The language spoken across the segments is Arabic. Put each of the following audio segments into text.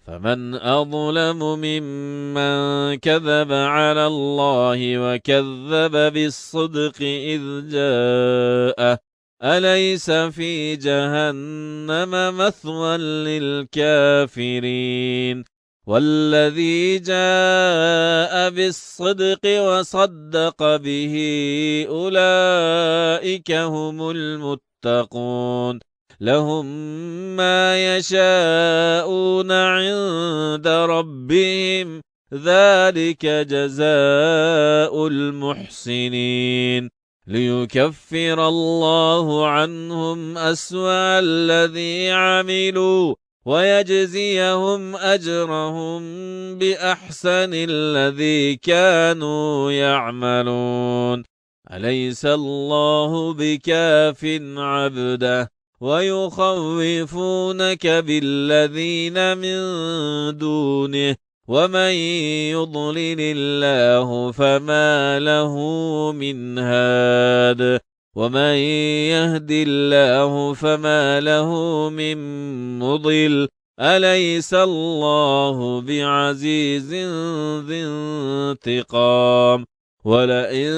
فمن أظلم ممن كذب على الله وكذب بالصدق إذ جاءه أليس في جهنم مثوى للكافرين والذي جاء بالصدق وصدق به أولئك هم المتقون لهم ما يشاءون عند ربهم ذلك جزاء المحسنين ليكفر الله عنهم أسوأ الذي عملوا ويجزيهم أجرهم بأحسن الذي كانوا يعملون أليس الله بكاف عبده ويخوفونك بالذين من دونه ومن يضلل الله فما له من هاد ومن يهد الله فما له من مضل أليس الله بعزيز ذي انتقام ولئن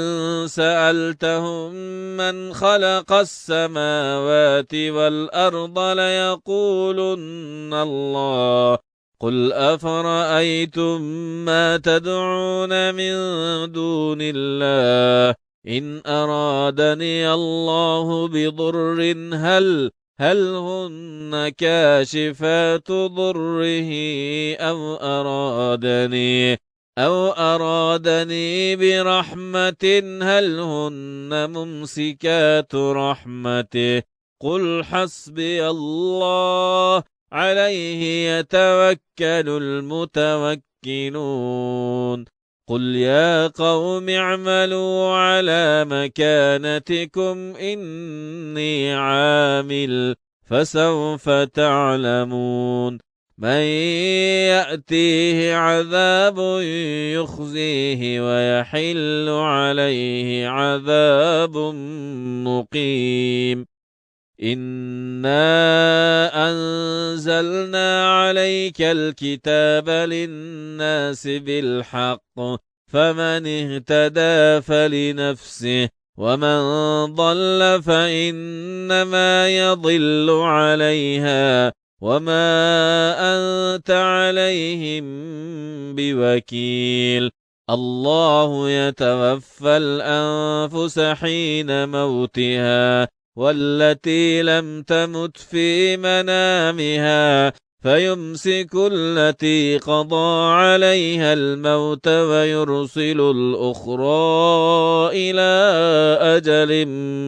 سألتهم من خلق السماوات والأرض ليقولن الله قل أفرأيتم ما تدعون من دون الله إن أرادني الله بضر هل هن كاشفات ضره أو أرادني برحمة هل هن ممسكات رحمته قل حسبي الله عليه يتوكل المتوكلون قل يا قوم اعملوا على مكانتكم إني عامل فسوف تعلمون من يأتيه عذاب يخزيه ويحل عليه عذاب مقيم إنا أنزلنا عليك الكتاب للناس بالحق فمن اهتدى فلنفسه ومن ضل فإنما يضل عليها وما أنت عليهم بوكيل الله يتوفى الأنفس حين موتها والتي لم تمت في منامها فيمسك التي قضى عليها الموت ويرسل الأخرى إلى أجل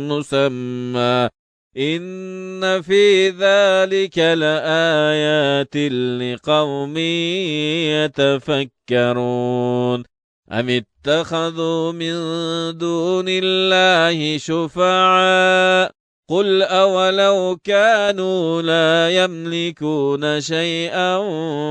مسمى إن في ذلك لآيات لقوم يتفكرون أم اتخذوا من دون الله شفعاء قل أولو كانوا لا يملكون شيئا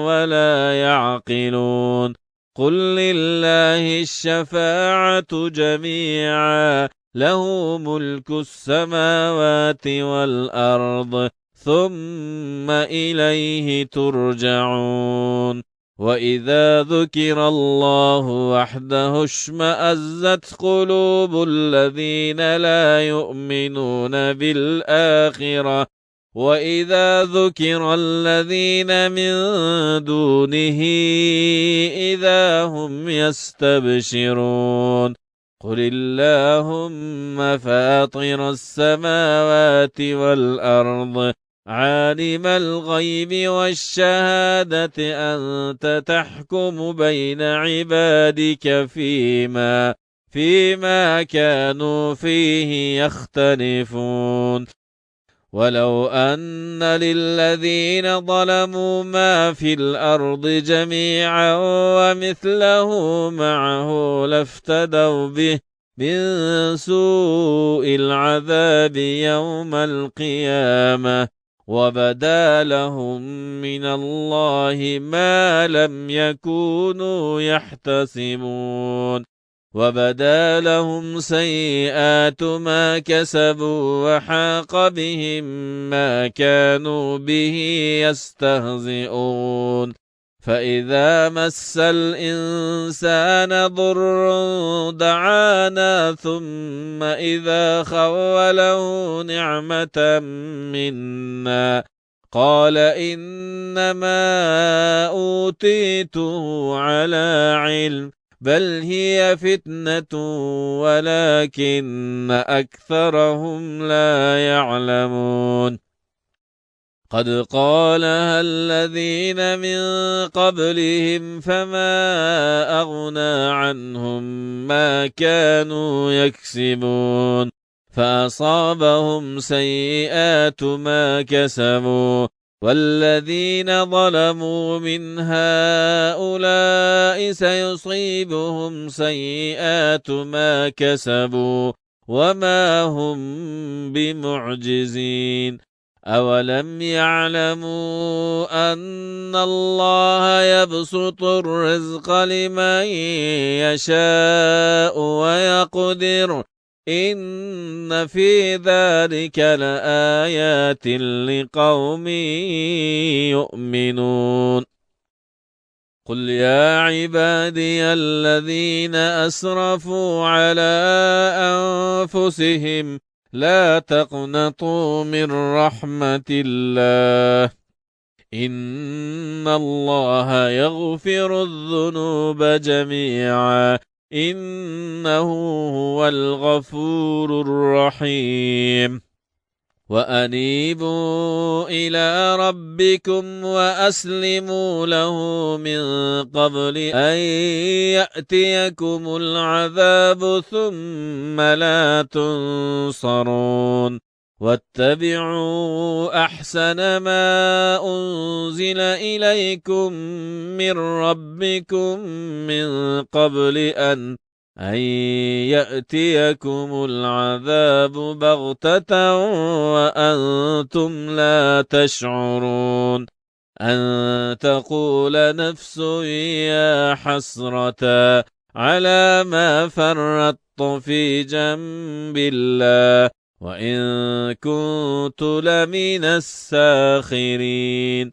ولا يعقلون قل لله الشفاعة جميعا له ملك السماوات والأرض ثم إليه ترجعون وإذا ذكر الله وحده اشمأزت قلوب الذين لا يؤمنون بالآخرة وإذا ذكر الذين من دونه إذا هم يستبشرون قل اللهم فاطر السماوات والأرض عالم الغيب والشهادة أنت تحكم بين عبادك فيما كانوا فيه يختلفون ولو أن للذين ظلموا ما في الأرض جميعا ومثله معه لافتدوا به من سوء العذاب يوم القيامة وبدا لهم من الله ما لم يكونوا يحتسبون وبدا لهم سيئات ما كسبوا وحاق بهم ما كانوا به يستهزئون فإذا مس الإنسان ضر دعانا ثم إذا خوله نعمة منا قال إنما أوتيته على علم بل هي فتنة ولكن أكثرهم لا يعلمون قد قالها الذين من قبلهم فما أغنى عنهم ما كانوا يكسبون فأصابهم سيئات ما كسبوا والذين ظلموا من هؤلاء سيصيبهم سيئات ما كسبوا وما هم بمعجزين أولم يعلموا أن الله يبسط الرزق لمن يشاء ويقدر إن في ذلك لآيات لقوم يؤمنون قل يا عبادي الذين أسرفوا على أنفسهم لا تقنطوا من رحمة الله إن الله يغفر الذنوب جميعا إنه هو الغفور الرحيم وأنيبوا إلى ربكم وأسلموا له من قبل أن يأتيكم العذاب ثم لا تنصرون واتبعوا أحسن ما أنزل إليكم من ربكم من قبل أن يأتيكم العذاب بغتة وأنتم لا تشعرون أن تقول نفس يا حسرة على ما فرطت في جنب الله وإن كنت لمن الساخرين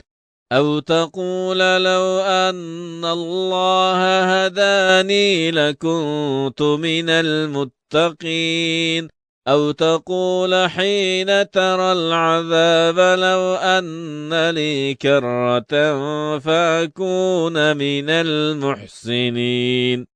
أو تقول لو أن الله هداني لكنت من المتقين أو تقول حين ترى العذاب لو أن لي كرة فأكون من المحسنين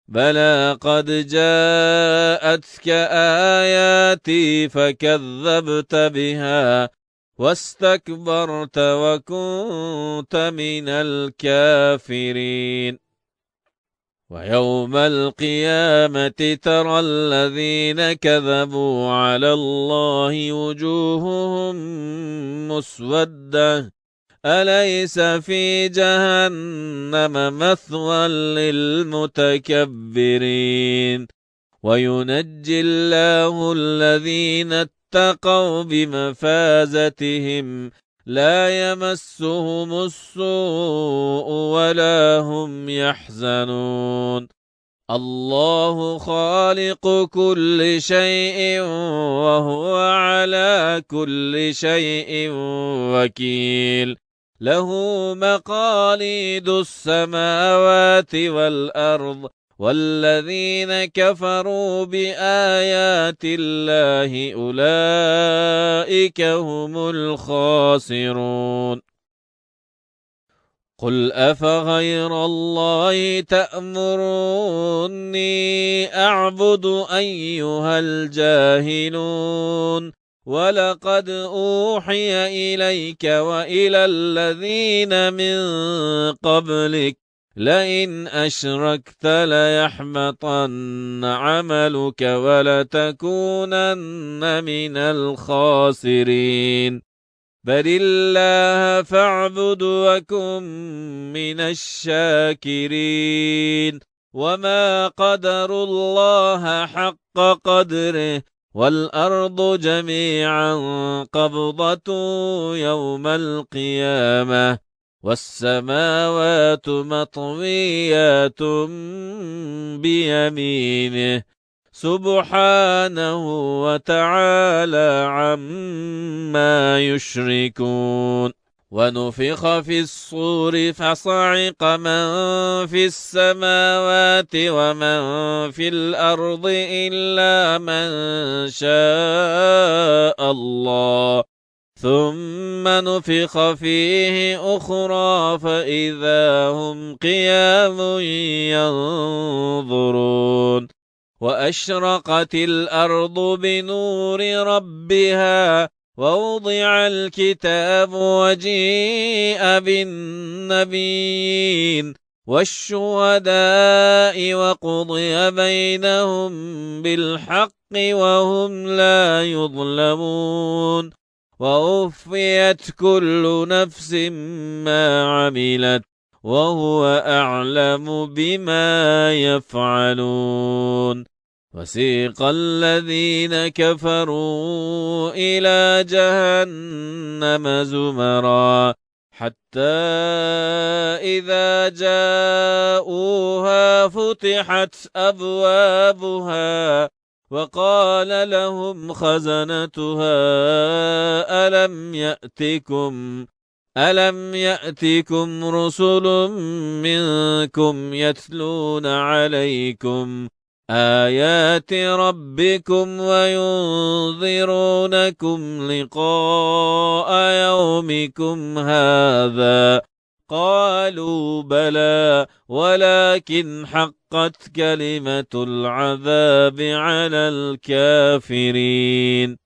بلى قد جاءتك آياتي فكذبت بها واستكبرت وكنت من الكافرين ويوم القيامة ترى الذين كذبوا على الله وجوههم مسودة أليس في جهنم مثوى للمتكبرين وينجي الله الذين اتقوا بمفازتهم لا يمسهم السوء ولا هم يحزنون الله خالق كل شيء وهو على كل شيء وكيل له مقاليد السماوات والأرض والذين كفروا بآيات الله أولئك هم الخاسرون قل أفغير الله تأمروني أعبد أيها الجاهلون ولقد أوحي إليك وإلى الذين من قبلك لئن أشركت ليحبطن عملك ولتكونن من الخاسرين بل الله فاعبد وكن من الشاكرين وما قدروا الله حق قدره والأرض جميعا قبضته يوم القيامة والسماوات مطويات بيمينه سبحانه وتعالى عما يشركون ونفخ في الصور فصعق من في السماوات ومن في الأرض إلا من شاء الله ثم نفخ فيه أخرى فإذا هم قيام ينظرون وأشرقت الأرض بنور ربها ووضع الكتاب وجيء بالنبيين والشهداء وقضي بينهم بالحق وهم لا يظلمون ووفيت كل نفس ما عملت وهو أعلم بما يفعلون وسيق الذين كفروا إلى جهنم زمرا حتى إذا جاءوها فتحت أبوابها وقال لهم خزنتها ألم يأتكم رسل منكم يتلون عليكم آيات ربكم وينذرونكم لقاء يومكم هذا قالوا بلى ولكن حقت كلمة العذاب على الكافرين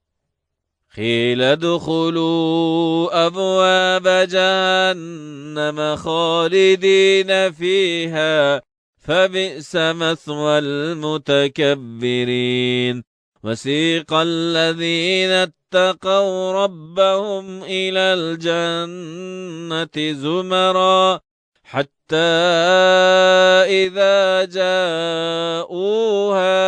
قيل ادخلوا أبواب جهنم خالدين فيها فبئس مثوى المتكبرين وسيق الذين اتقوا ربهم إلى الجنة زمرا حتى إذا جاءوها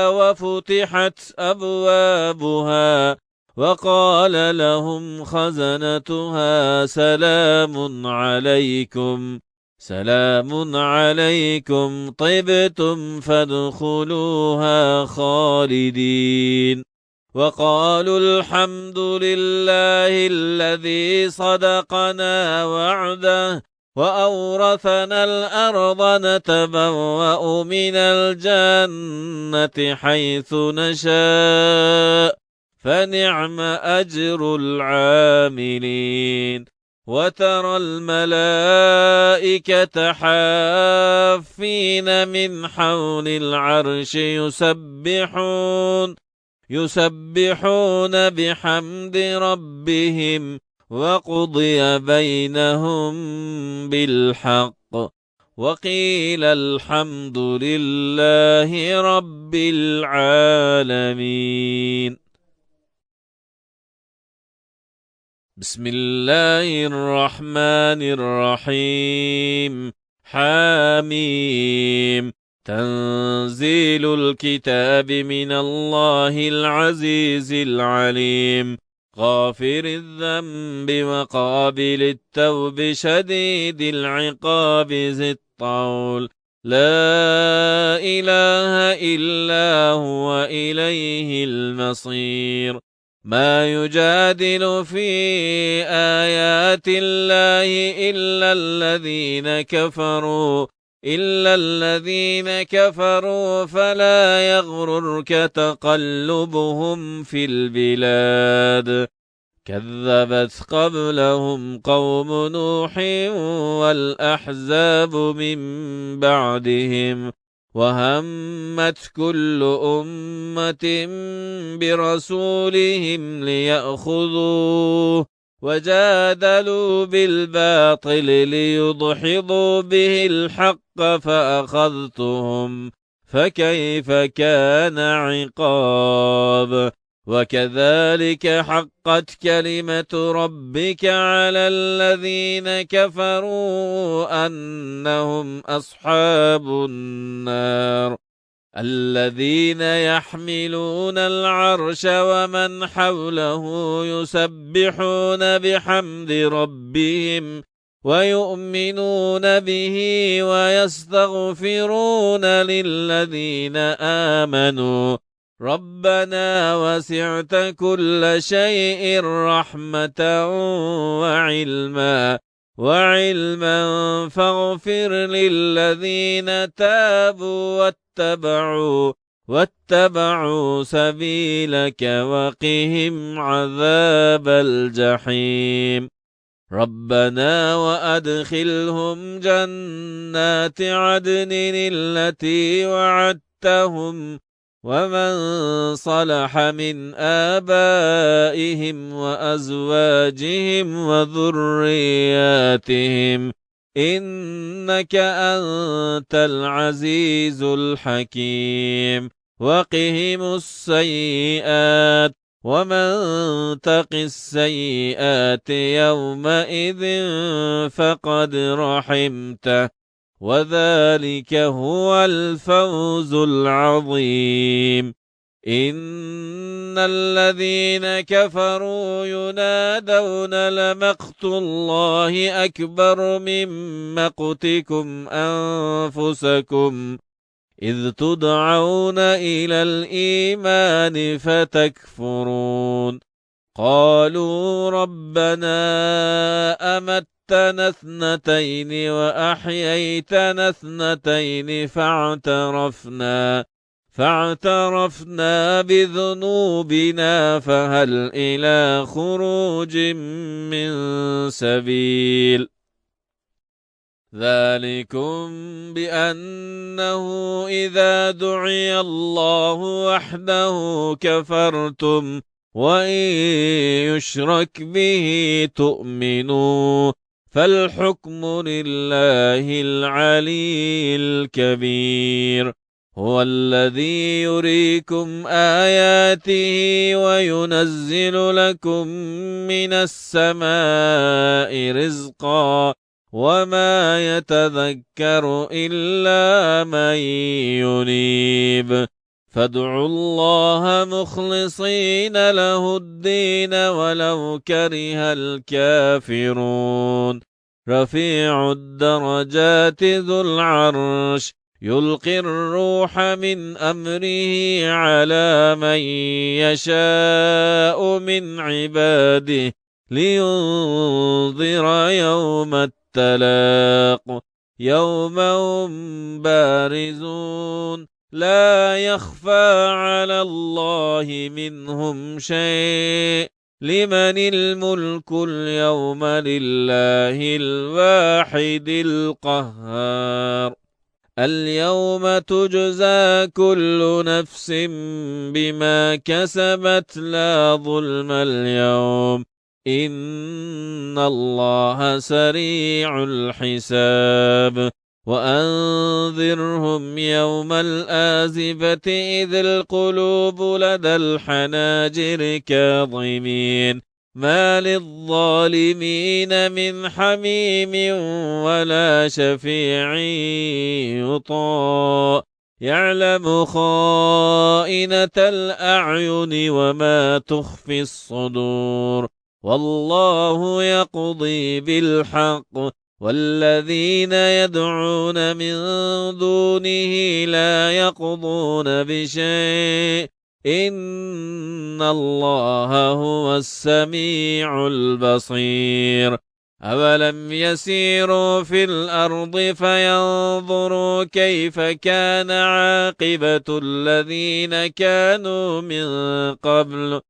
وفتحت أبوابها وقال لهم خزنتها سلام عليكم طبتم فادخلوها خالدين وقالوا الحمد لله الذي صدقنا وعده وأورثنا الأرض نتبوأ من الجنة حيث نشاء فنعم أجر العاملين وترى الملائكة حافين من حول العرش يسبحون بحمد ربهم وقضي بينهم بالحق وقيل الحمد لله رب العالمين. بسم الله الرحمن الرحيم حاميم تنزيل الكتاب من الله العزيز العليم غافر الذنب وقابل التوب شديد العقاب ذي الطول لا إله إلا هو إليه المصير ما يجادل في آيات الله إلا الذين كفروا فلا يغررك تقلبهم في البلاد كذبت قبلهم قوم نوح والأحزاب من بعدهم وهمت كل أمة برسولهم ليأخذوه وجادلوا بالباطل ليدحضوا به الحق فأخذتهم فكيف كان عقاب وكذلك حقت كلمة ربك على الذين كفروا أنهم أصحاب النار الذين يحملون العرش ومن حوله يسبحون بحمد ربهم ويؤمنون به ويستغفرون للذين آمنوا ربنا وسعت كل شيء رحمة وعلما فاغفر للذين تابوا واتبعوا سبيلك وقهم عذاب الجحيم ربنا وأدخلهم جنات عدن التي وعدتهم ومن صلح من آبائهم وأزواجهم وذرياتهم إنك أنت العزيز الحكيم وقهم السيئات ومن تق السيئات يومئذ فقد رحمته وذلك هو الفوز العظيم إن الذين كفروا ينادون لمقت الله أكبر من مقتكم أنفسكم إذ تدعون إلى الإيمان فتكفرون قالوا ربنا أمتنا اثنتين وأحييتنا اثنتين فاعترفنا بذنوبنا فهل إلى خروج من سبيل ذلكم بأنه إذا دعي الله وحده كفرتم وإن يشرك به تؤمنوا فالحكم لله العلي الكبير هو الذي يريكم آياته وينزل لكم من السماء رزقا وما يتذكر إلا من ينيب فادعوا الله مخلصين له الدين ولو كره الكافرون رفيع الدرجات ذو العرش يلقي الروح من أمره على من يشاء من عباده لينذر يوم التلاق يوم هم بارزون لا يخفى على الله منهم شيء لمن الملك اليوم لله الواحد القهار اليوم تجزى كل نفس بما كسبت لا ظلم اليوم إن الله سريع الحساب وأنذرهم يوم الآزفة إذ القلوب لدى الحناجر كاظمين ما للظالمين من حميم ولا شفيع يطاع يعلم خائنة الأعين وما تخفي الصدور والله يقضي بالحق والذين يدعون من دونه لا يقضون بشيء إن الله هو السميع البصير أولم يسيروا في الأرض فينظروا كيف كان عاقبة الذين كانوا من قبل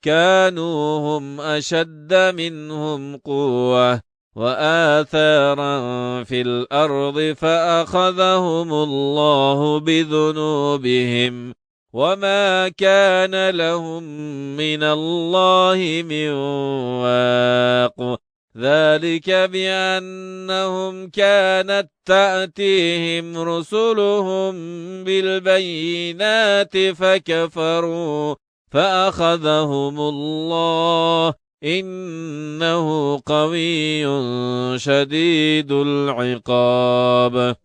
كانوا هم أشد منهم قوة وآثارا في الأرض فأخذهم الله بذنوبهم وما كان لهم من الله من واق ذلك بأنهم كانت تأتيهم رسلهم بالبينات فكفروا فأخذهم الله إنه قوي شديد العقاب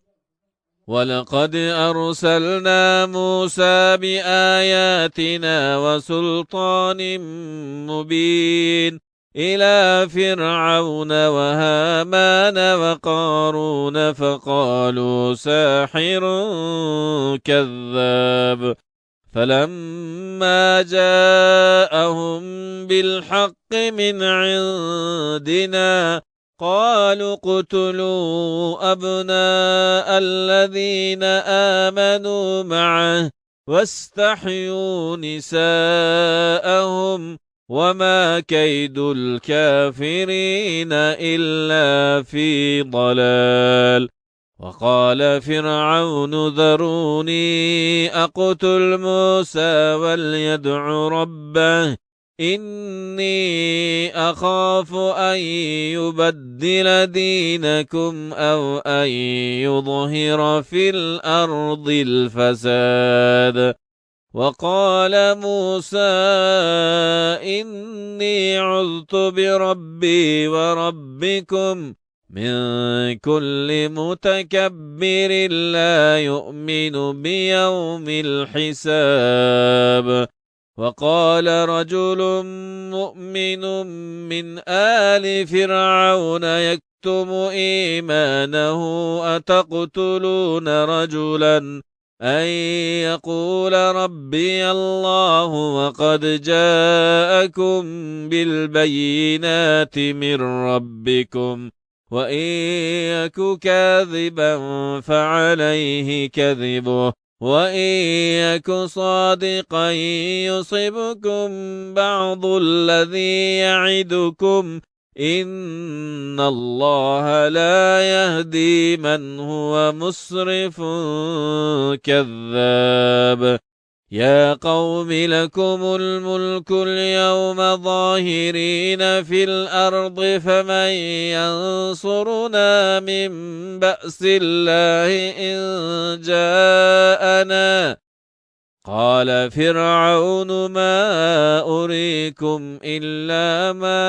ولقد أرسلنا موسى بآياتنا وسلطان مبين إلى فرعون وهامان وقارون فقالوا ساحر كذاب فلما جاءهم بالحق من عندنا قالوا اقتلوا أبناء الذين آمنوا معه واستحيوا نساءهم وما كيد الكافرين إلا في ضلال. وقال فرعون ذروني أقتل موسى وليدع ربه إني أخاف أن يبدل دينكم أو أن يظهر في الأرض الفساد. وقال موسى إني عذت بربي وربكم من كل متكبر لا يؤمن بيوم الحساب. وقال رجل مؤمن من آل فرعون يكتم إيمانه أتقتلون رجلا أن يقول ربي الله وقد جاءكم بالبينات من ربكم وإن يك كاذبا فعليه كذبه وإن يك صادقا يصبكم بعض الذي يعدكم إن الله لا يهدي من هو مسرف كذاب. يا قوم لكم الملك اليوم ظاهرين في الأرض فمن ينصرنا من بأس الله إن جاءنا. قال فرعون ما أريكم إلا ما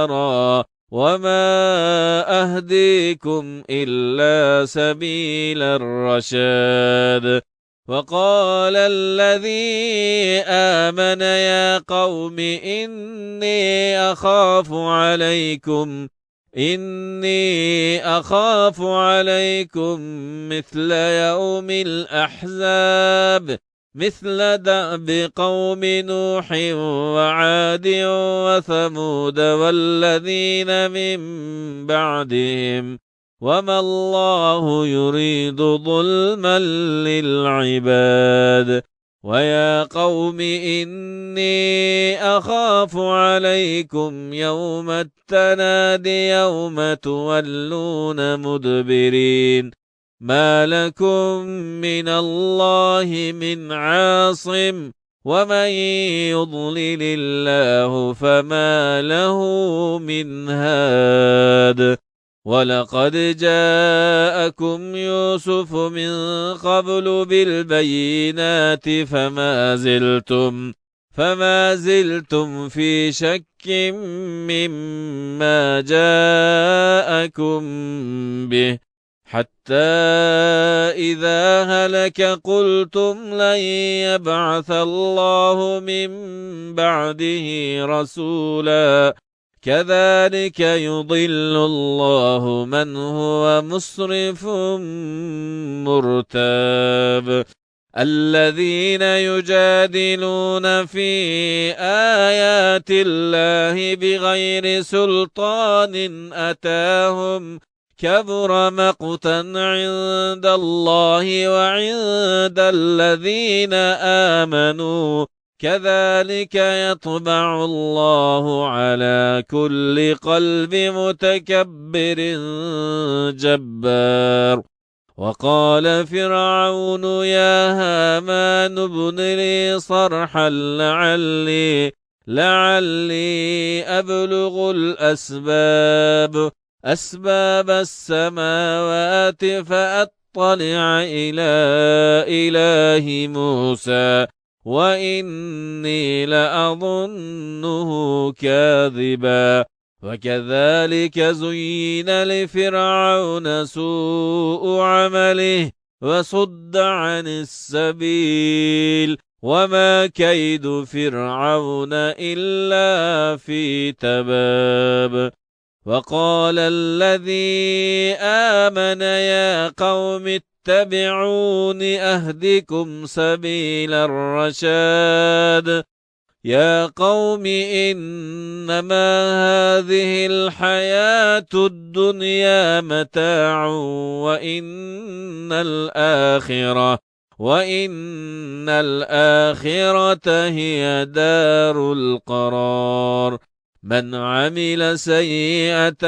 أرى وما أهديكم إلا سبيل الرشاد. وقال الذي آمن يا قوم إني أخاف عليكم مثل يوم الأحزاب مثل دأب قوم نوح وعاد وثمود والذين من بعدهم وما الله يريد ظلما للعباد. ويا قوم إني أخاف عليكم يوم التناد يوم تولون مدبرين ما لكم من الله من عاصم ومن يضلل الله فما له من هاد. ولقد جاءكم يوسف من قبل بالبينات فما زلتم في شك مما جاءكم به حتى إذا هلك قلتم لن يبعث الله من بعده رسولا كذلك يضل الله من هو مسرف مرتاب. الذين يجادلون في آيات الله بغير سلطان أتاهم كبر مقتا عند الله وعند الذين آمنوا كذلك يطبع الله على كل قلب متكبر جبار. وقال فرعون يا هامان ابن لي صرحا لعلي أبلغ أسباب السماوات فأطلع إلى إله موسى وإني لأظنه كاذبا. وكذلك زين لفرعون سوء عمله وصد عن السبيل وما كيد فرعون إلا في تباب. وقال الذي آمن يا قوم فاتبعون أهدكم سبيل الرشاد يا قوم إنما هذه الحياة الدنيا متاع وإن الآخرة هي دار القرار من عمل سيئة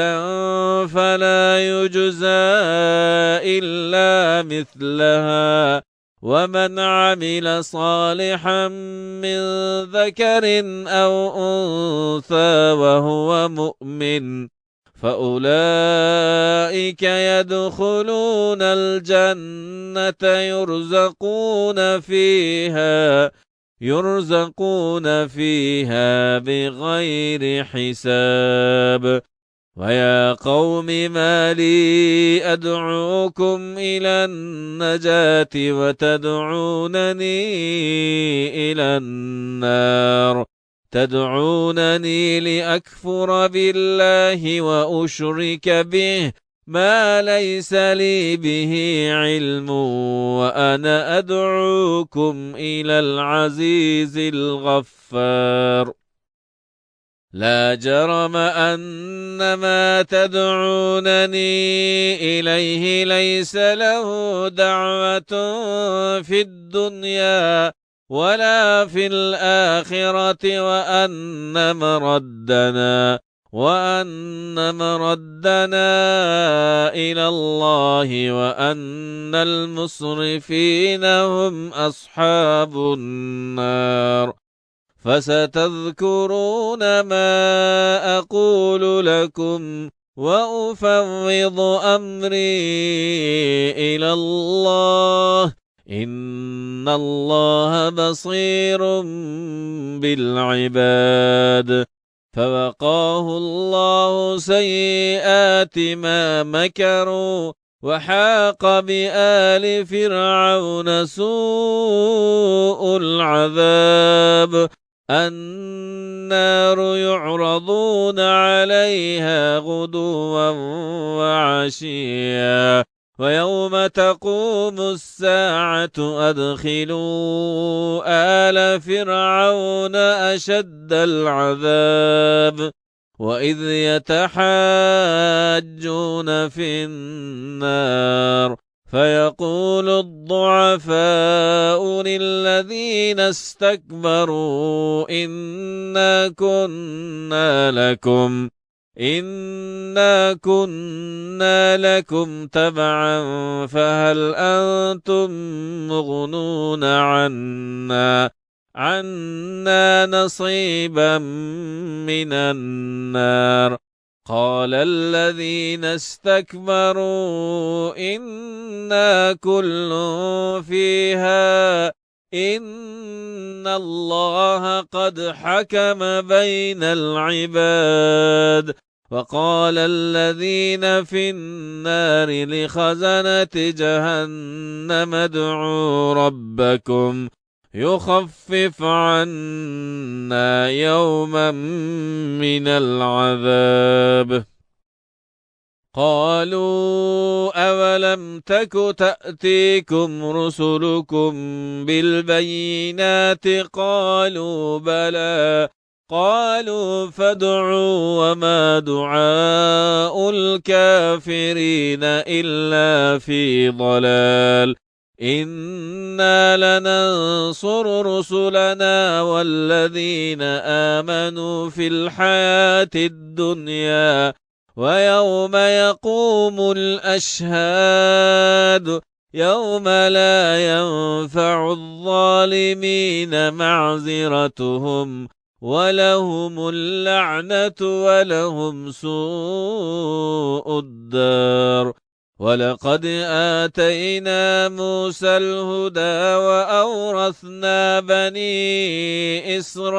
فلا يجزى إلا مثلها ومن عمل صالحا من ذكر أو أنثى وهو مؤمن فأولئك يدخلون الجنة يرزقون فيها بغير حساب ويا قوم ما لي أدعوكم إلى النجاة وتدعونني إلى النار تدعونني لأكفر بالله وأشرك به ما ليس لي به علم وأنا أدعوكم إلى العزيز الغفار لا جرم أن ما تدعونني إليه ليس له دعوة في الدنيا ولا في الآخرة وأن مردنا إلى الله وأن المسرفين هم أصحاب النار فستذكرون ما أقول لكم وأفوض أمري إلى الله إن الله بصير بالعباد فوقاه الله سيئات ما مكروا وحاق بآل فرعون سوء العذاب النار يعرضون عليها غدوا وعشيا ويوم تقوم الساعة أدخلوا آل فرعون أشد العذاب وإذ يتحاجون في النار فيقول الضعفاء للذين استكبروا إنا كنا لكم تبعا فهل أنتم مغنون عنا نصيبا من النار قال الذين استكبروا إنا كل فيها إن الله قد حكم بين العباد وقال الذين في النار لخزنة جهنم ادعوا ربكم يخفف عنا يوما من العذاب قالوا أولم تك تأتيكم رسلكم بالبينات قالوا بلى قالوا فادعوا وما دعاء الكافرين إلا في ضلال إنا لننصر رسلنا والذين آمنوا في الحياة الدنيا ويوم يقوم الأشهاد يوم لا ينفع الظالمين معذرتهم ولهم اللعنة ولهم سوء الدار ولقد آتينا موسى الهدى وأورثنا بني إسرائيل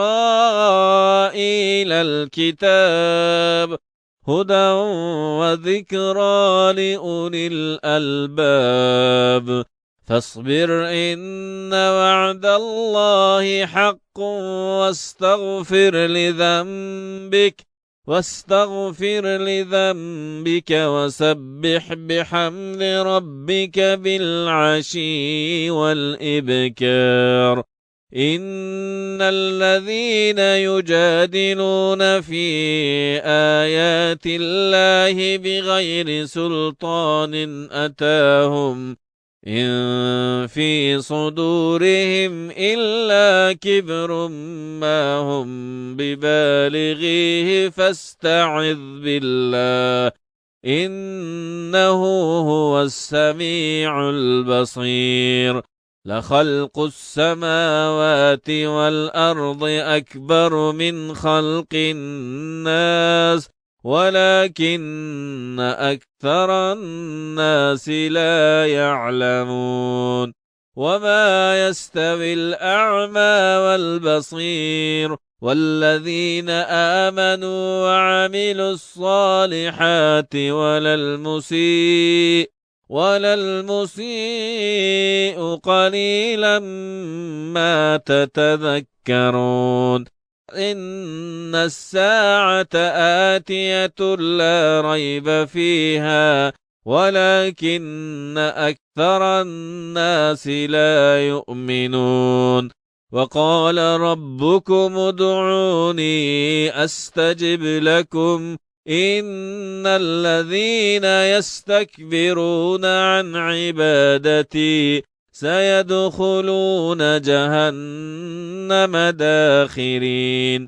الكتاب هدى وذكرى لأولي الألباب فاصبر إن وعد الله حق واستغفر لذنبك واستغفر لذنبك وسبح بحمد ربك بالعشي والإبكار. إن الذين يجادلون في آيات الله بغير سلطان أتاهم إن في صدورهم إلا كبر ما هم ببالغيه فاستعذ بالله إنه هو السميع البصير. لخلق السماوات والأرض أكبر من خلق الناس ولكن أكثر الناس لا يعلمون. وما يستوي الأعمى والبصير والذين آمنوا وعملوا الصالحات ولا المسيء قليلا ما تتذكرون. إن الساعة آتية لا ريب فيها ولكن أكثر الناس لا يؤمنون. وقال ربكم ادعوني أستجب لكم إن الذين يستكبرون عن عبادتي سيدخلون جهنم داخرين.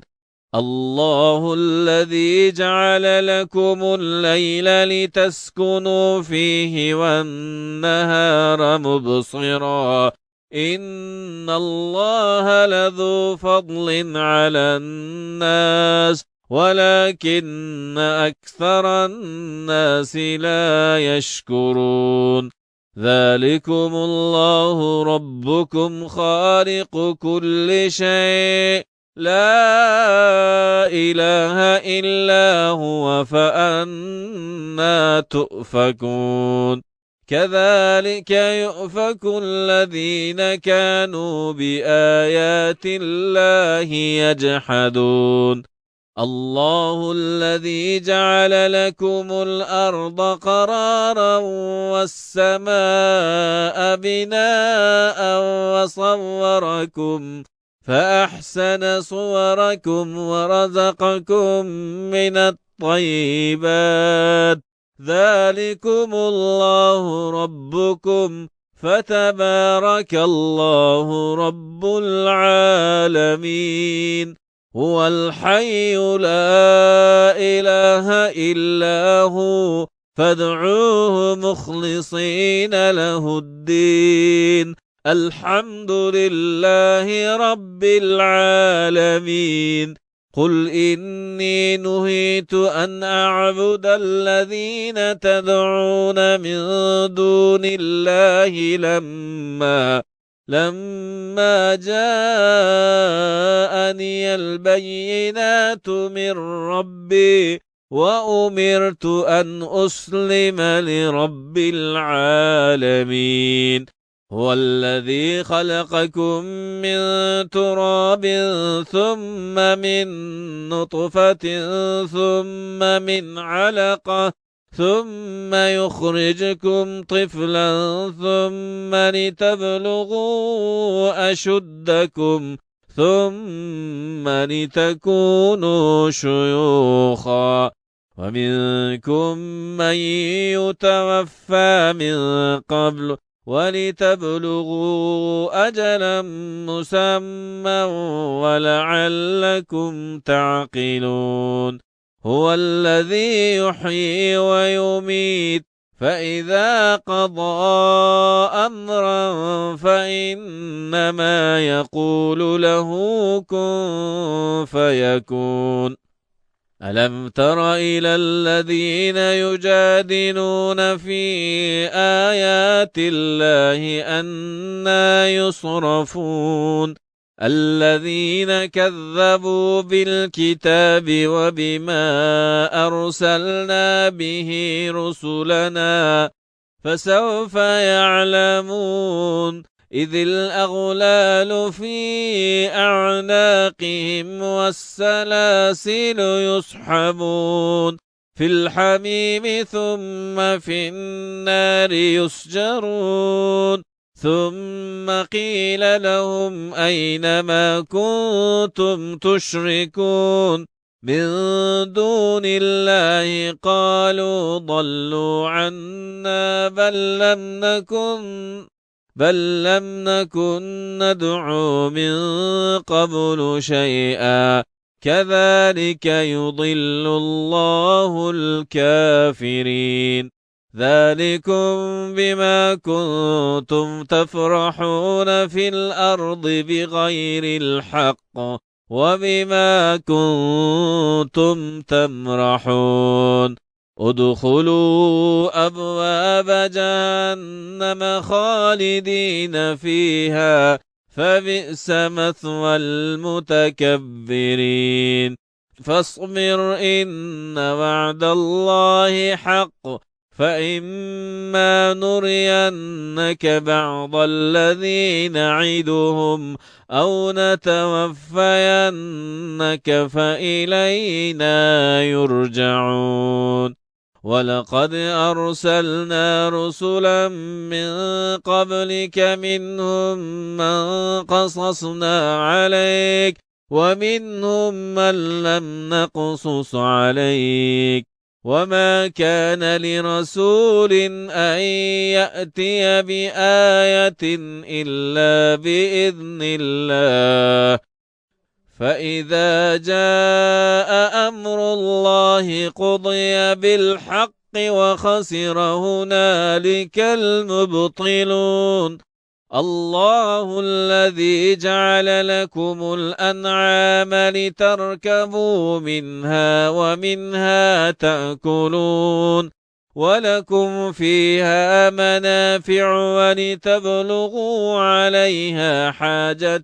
الله الذي جعل لكم الليل لتسكنوا فيه والنهار مبصرا إن الله لذو فضل على الناس ولكن أكثر الناس لا يشكرون. ذلكم الله ربكم خالق كل شيء لا إله إلا هو فأنى تؤفكون. كذلك يؤفك الذين كانوا بآيات الله يجحدون. الله الذي جعل لكم الأرض قرارا والسماء بناء وصوركم فأحسن صوركم ورزقكم من الطيبات. ذلكم الله ربكم فتبارك الله رب العالمين. هو الحي لا إله إلا هو فادعوه مخلصين له الدين. الحمد لله رب العالمين. قل إني نهيت أن أعبد الذين تدعون من دون الله لما جاءني البينات من ربي وأمرت أن أسلم لرب العالمين. هو الذي خلقكم من تراب ثم من نطفة ثم من علقة ثم يخرجكم طفلا ثم لتبلغوا أشدكم ثم لتكونوا شيوخا ومنكم من يتوفى من قبل ولتبلغوا أجلا مسمى ولعلكم تعقلون. هو الذي يحيي ويميت فإذا قضى أمرا فإنما يقول له كن فيكون. ألم تر إلى الذين يجادلون في آيات الله أنى يصرفون الذين كذبوا بالكتاب وبما أرسلنا به رسلنا فسوف يعلمون إذ الأغلال في أعناقهم والسلاسل يسحبون في الحميم ثم في النار يسجرون ثم قيل لهم أين ما كنتم تشركون من دون الله قالوا ضلوا عنا بل لم نكن ندعو من قبل شيئا كذلك يضل الله الكافرين ذلكم بما كنتم تفرحون في الأرض بغير الحق وبما كنتم تمرحون ادخلوا أبواب جهنم خالدين فيها فبئس مثوى المتكبرين فاصبر إن وعد الله حق فإما نرينك بعض الذي نعدهم أو نتوفينك فإلينا يرجعون ولقد أرسلنا رسلا من قبلك منهم من قصصنا عليك ومنهم من لم نقصص عليك وما كان لرسول أن يأتي بآية إلا بإذن الله فإذا جاء أمر الله قضي بالحق وخسر هنالك المبطلون الله الذي جعل لكم الأنعام لتركبوا منها ومنها تأكلون ولكم فيها منافع ولتبلغوا عليها حاجة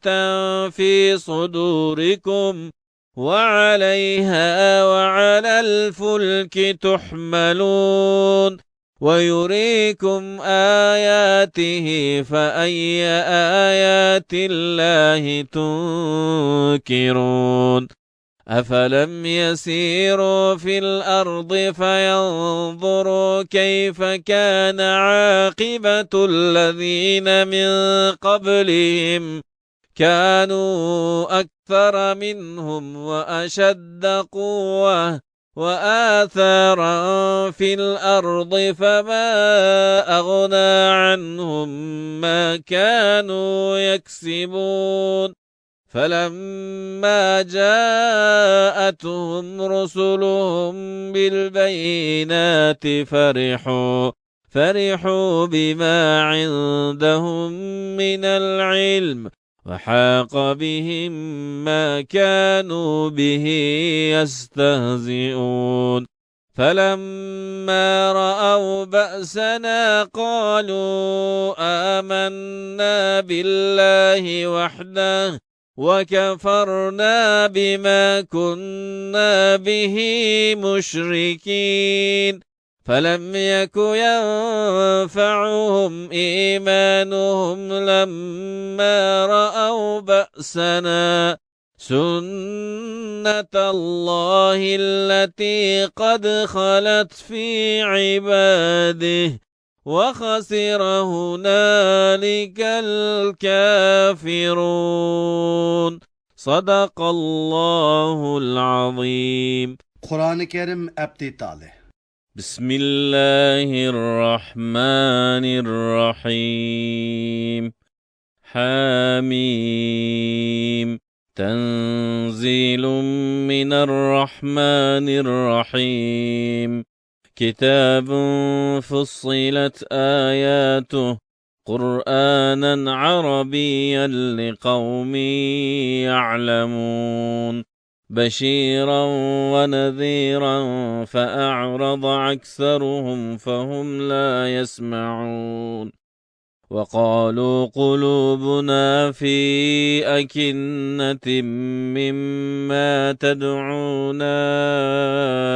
في صدوركم وعليها وعلى الفلك تحملون ويريكم آياته فأي آيات الله تنكرون أفلم يسيروا في الأرض فينظروا كيف كان عاقبة الذين من قبلهم كانوا أكثر منهم وأشد قوة وآثارا في الأرض فما أغنى عنهم ما كانوا يكسبون فلما جاءتهم رسلهم بالبينات فرحوا بما عندهم من العلم وحاق بهم ما كانوا به يستهزئون فلما رأوا بأسنا قالوا آمنا بالله وحده وكفرنا بما كنا به مشركين فلم يك ينفعهم إيمانهم لما رأوا بأسنا سنة الله التي قد خلت في عباده وخسر هنالك الكافرون صدق الله العظيم. Kur'an-ı Kerim ابتي تاله. بسم الله الرحمن الرحيم حميم تنزيل من الرحمن الرحيم كتاب فصلت آياته قرآنا عربيا لقوم يعلمون بشيرا ونذيرا فأعرض أكثرهم فهم لا يسمعون وقالوا قلوبنا في أكنة مما تدعونا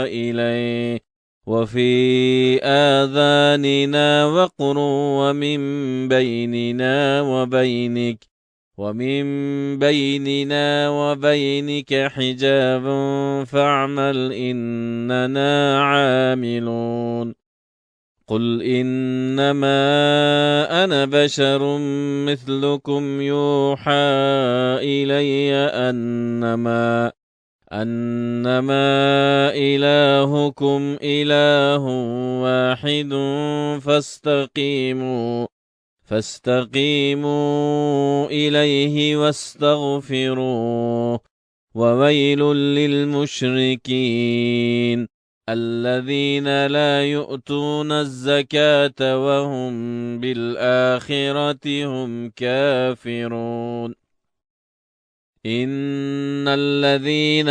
إليه وفي آذاننا وقر ومن بيننا وبينك حجاب فاعمل إننا عاملون قل إنما أنا بشر مثلكم يوحى إلي أنما إلهكم إله واحد فاستقيموا إليه واستغفروه وويل للمشركين الذين لا يؤتون الزكاة وهم بالآخرة هم كافرون إن الذين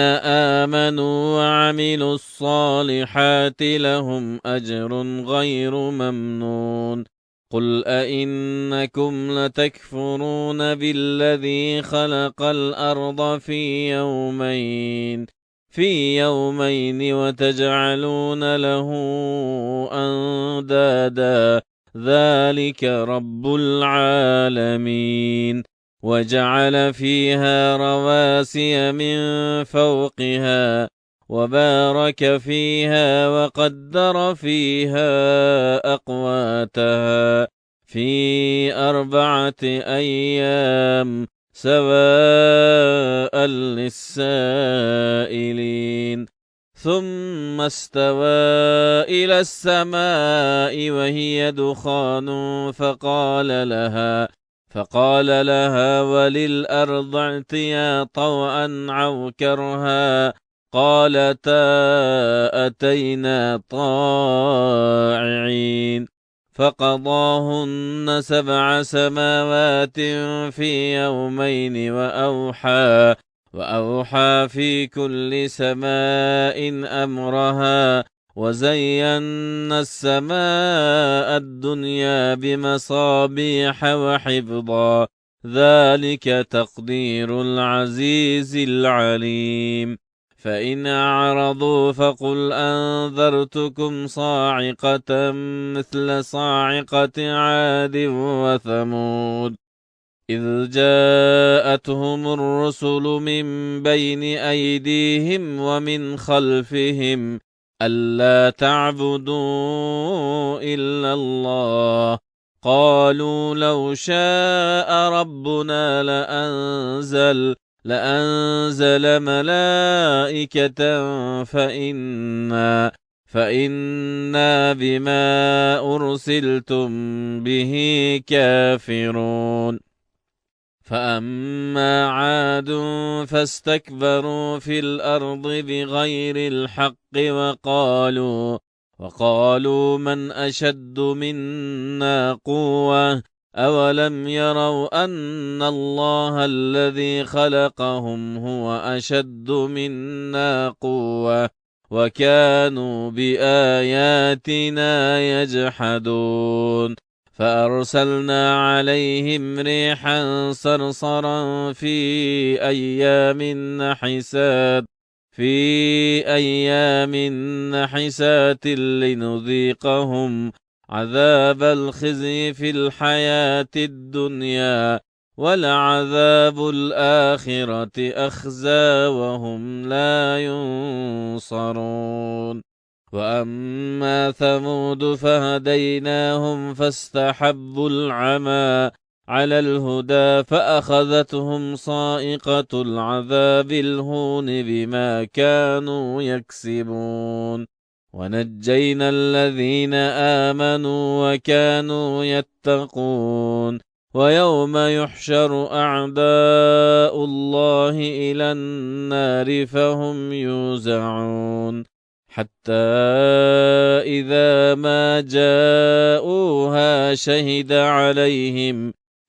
آمنوا وعملوا الصالحات لهم أجر غير ممنون قل أئنكم لتكفرون بالذي خلق الأرض في يومين وتجعلون له أندادا ذلك رب العالمين وجعل فيها رواسي من فوقها وبارك فيها وقدر فيها أقواتها في 4 أيام سواء للسائلين ثم استوى إلى السماء وهي دخان فقال لها وللأرض ائتيا طوعا أو كرها قالتا أتينا طائعين فقضاهن 7 سماوات في يومين وأوحى في كل سماء أمرها وزينا السماء الدنيا بمصابيح وحفظا ذلك تقدير العزيز العليم فإن أعرضوا فقل أنذرتكم صاعقة مثل صاعقة عاد وثمود إذ جاءتهم الرسل من بين أيديهم ومن خلفهم ألا تعبدوا إلا الله قالوا لو شاء ربنا لأنزل ملائكة فإنا بما أرسلتم به كافرون فأما عاد فاستكبروا في الأرض بغير الحق وقالوا من أشد منا قوة أولم يروا أن الله الذي خلقهم هو أشد منا قوة وكانوا بآياتنا يجحدون فأرسلنا عليهم ريحا صرصرا في أيام نحسات لنذيقهم عذاب الخزي في الحياة الدنيا ولعذاب الآخرة أخزى وهم لا ينصرون وأما ثمود فهديناهم فاستحبوا العمى على الهدى فأخذتهم صائقة العذاب الهون بما كانوا يكسبون ونجينا الذين آمنوا وكانوا يتقون ويوم يحشر أعداء الله إلى النار فهم يوزعون حتى إذا ما جاءوها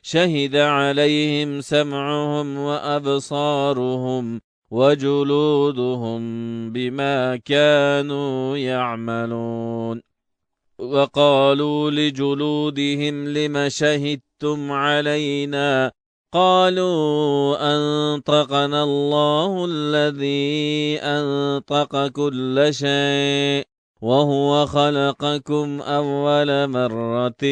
شهد عليهم سمعهم وأبصارهم وجلودهم بما كانوا يعملون وقالوا لجلودهم لم شهدتم علينا قالوا أنطقنا الله الذي أنطق كل شيء وهو خلقكم أول مرة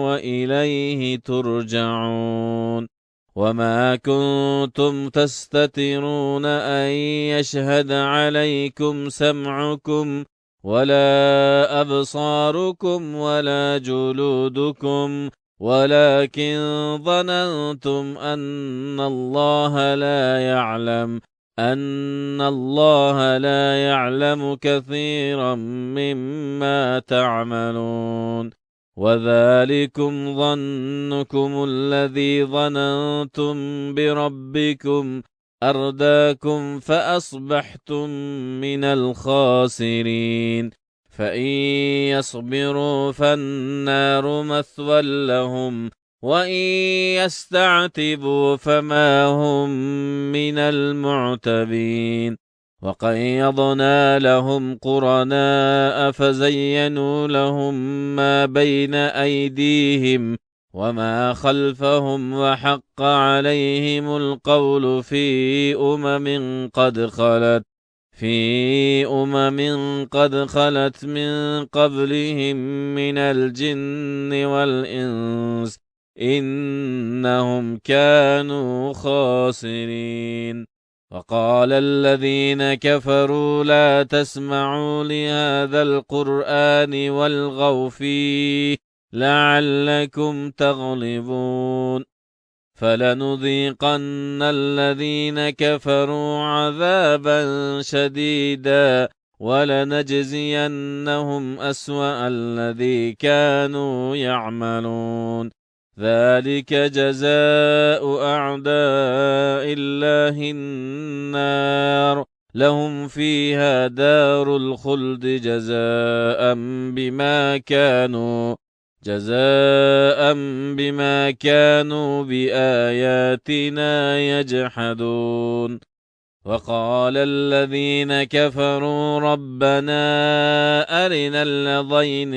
وإليه ترجعون وما كنتم تستترون أن يشهد عليكم سمعكم ولا أبصاركم ولا جلودكم ولكن ظننتم أن الله لا يعلم كثيرا مما تعملون وذلكم ظنكم الذي ظننتم بربكم أرداكم فأصبحتم من الخاسرين فإن يصبروا فالنار مثوى لهم وإن يستعتبوا فما هم من المعتبين وقيضنا لهم قرناء فزينوا لهم ما بين أيديهم وما خلفهم وحق عليهم القول في أمم قد خلت من قبلهم من الجن والإنس إنهم كانوا خاسرين وقال الذين كفروا لا تسمعوا لهذا القرآن والغوا فيه لعلكم تغلبون فلنذيقن الذين كفروا عذابا شديدا ولنجزينهم أسوأ الذي كانوا يعملون ذلك جزاء أعداء الله النار لهم فيها دار الخلد جزاء بما كانوا بآياتنا يجحدون وقال الذين كفروا ربنا أرنا اللذين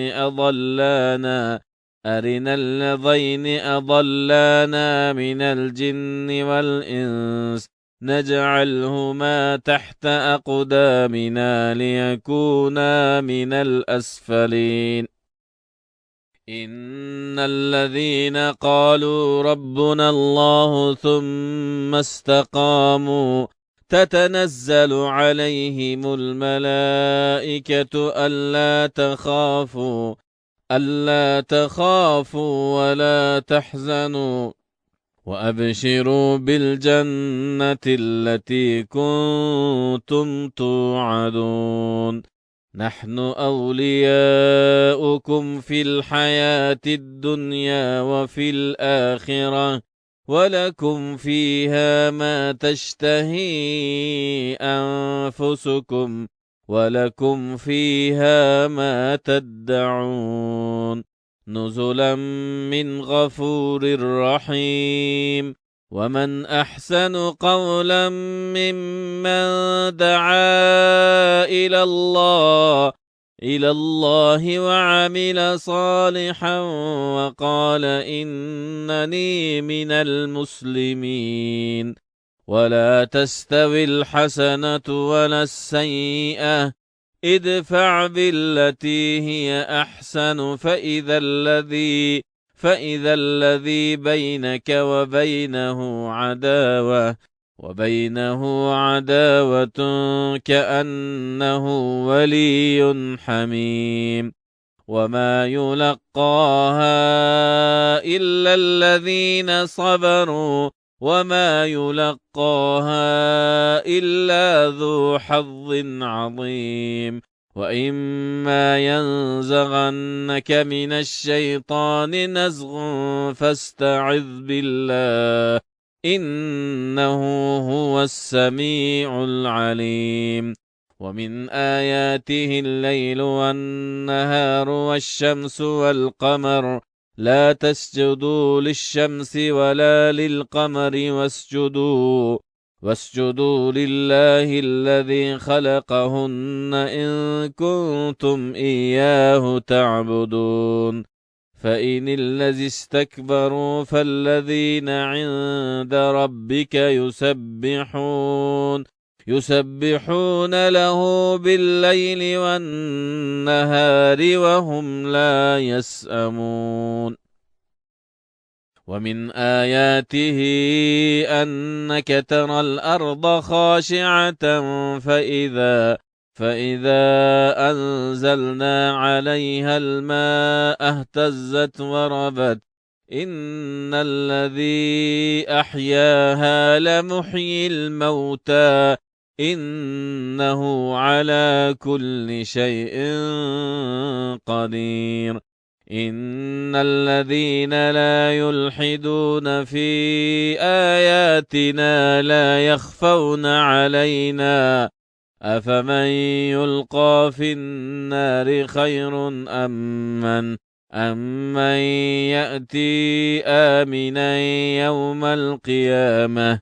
أضلانا من الجن والإنس نجعلهما تحت أقدامنا ليكونا من الأسفلين إن الذين قالوا ربنا الله ثم استقاموا تتنزل عليهم الملائكة ألا تخافوا ولا تحزنوا وأبشروا بالجنة التي كنتم توعدون نحن أولياؤكم في الحياة الدنيا وفي الآخرة ولكم فيها ما تشتهي أنفسكم ولكم فيها ما تدعون نزلا من غفور رحيم ومن أحسن قولا ممن دعا إلى الله وعمل صالحا وقال إنني من المسلمين ولا تستوي الحسنة ولا السيئة ادفع بالتي هي أحسن فإذا الذي بينك وبينه عداوة كأنه ولي حميم وما يلقاها إلا الذين صبروا وما يلقاها إلا ذو حظ عظيم وإما ينزغنك من الشيطان نزغ فاستعذ بالله إنه هو السميع العليم ومن آياته الليل والنهار والشمس والقمر لا تسجدوا للشمس ولا للقمر واسجدوا لله الذي خلقهن إن كنتم إياه تعبدون فإن الذي استكبروا فالذين عند ربك يسبحون له بالليل والنهار وهم لا يسأمون ومن آياته أنك ترى الأرض خاشعة فإذا أنزلنا عليها الماء اهتزت وربت إن الذي أحياها لمحيي الموتى إنه على كل شيء قدير إن الذين لا يلحدون في آياتنا لا يخفون علينا أفمن يلقى في النار خير أمن يأتي آمنا يوم القيامة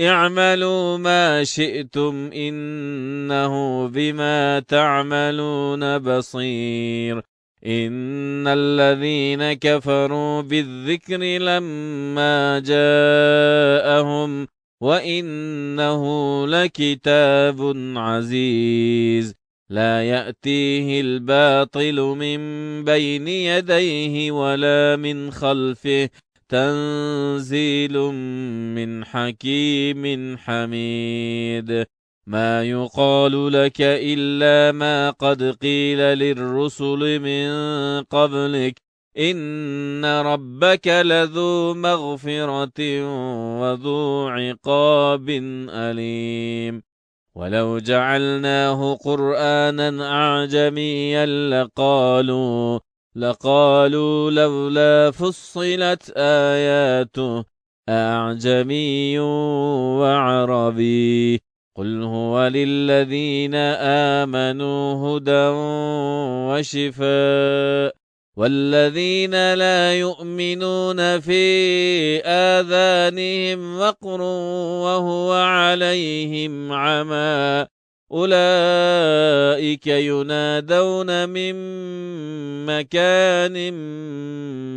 اعملوا ما شئتم إنه بما تعملون بصير إن الذين كفروا بالذكر لما جاءهم وإنه لكتاب عزيز لا يأتيه الباطل من بين يديه ولا من خلفه تنزيل من حكيم حميد ما يقال لك إلا ما قد قيل للرسل من قبلك إن ربك لذو مغفرة وذو عقاب أليم ولو جعلناه قرآنا أعجميا لقالوا لولا فصلت آياته أعجمي وعربي قل هو للذين آمنوا هدى وشفاء والذين لا يؤمنون في آذانهم وقر وهو عليهم عمى أولئك ينادون من مكان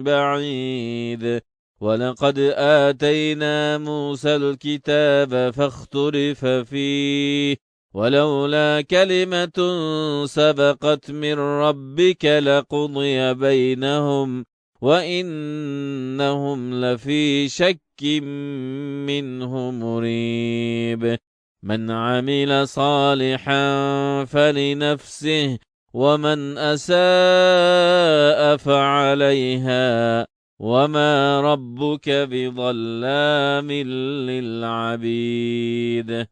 بعيد ولقد آتينا موسى الكتاب فاختلف فيه ولولا كلمة سبقت من ربك لقضي بينهم وإنهم لفي شك منه مريب من عمل صالحا فلنفسه ومن أساء فعليها وما ربك بظلام للعبيد